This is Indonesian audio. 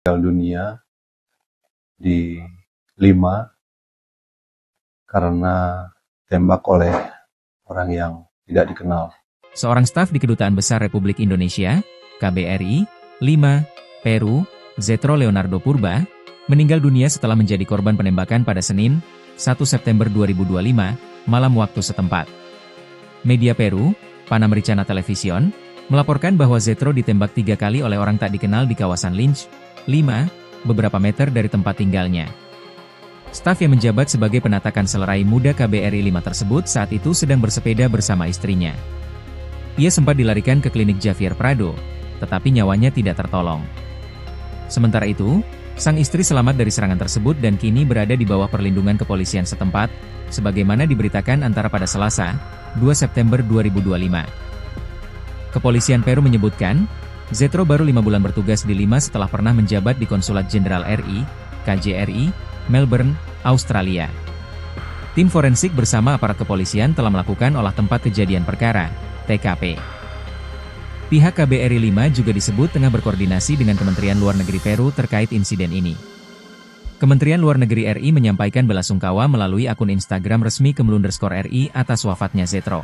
meninggal dunia di Lima karena tembak oleh orang yang tidak dikenal. Seorang staf di Kedutaan Besar Republik Indonesia, KBRI, Lima, Peru, Zetro Leonardo Purba, meninggal dunia setelah menjadi korban penembakan pada Senin, 1 September 2025, malam waktu setempat. Media Peru, Panamericana Television, melaporkan bahwa Zetro ditembak 3 kali oleh orang tak dikenal di kawasan Lynch, Lima, beberapa meter dari tempat tinggalnya. Staf yang menjabat sebagai penata Kanselerai Muda KBRI 5 tersebut saat itu sedang bersepeda bersama istrinya. Ia sempat dilarikan ke klinik Javier Prado, tetapi nyawanya tidak tertolong. Sementara itu, sang istri selamat dari serangan tersebut dan kini berada di bawah perlindungan kepolisian setempat, sebagaimana diberitakan antara pada Selasa, 2 September 2025. Kepolisian Peru menyebutkan, Zetro baru 5 bulan bertugas di Lima setelah pernah menjabat di Konsulat Jenderal RI, KJRI, Melbourne, Australia. Tim forensik bersama aparat kepolisian telah melakukan olah tempat kejadian perkara, TKP. Pihak KBRI 5 juga disebut tengah berkoordinasi dengan Kementerian Luar Negeri Peru terkait insiden ini. Kementerian Luar Negeri RI menyampaikan belasungkawa melalui akun Instagram resmi Kemlu_RI atas wafatnya Zetro.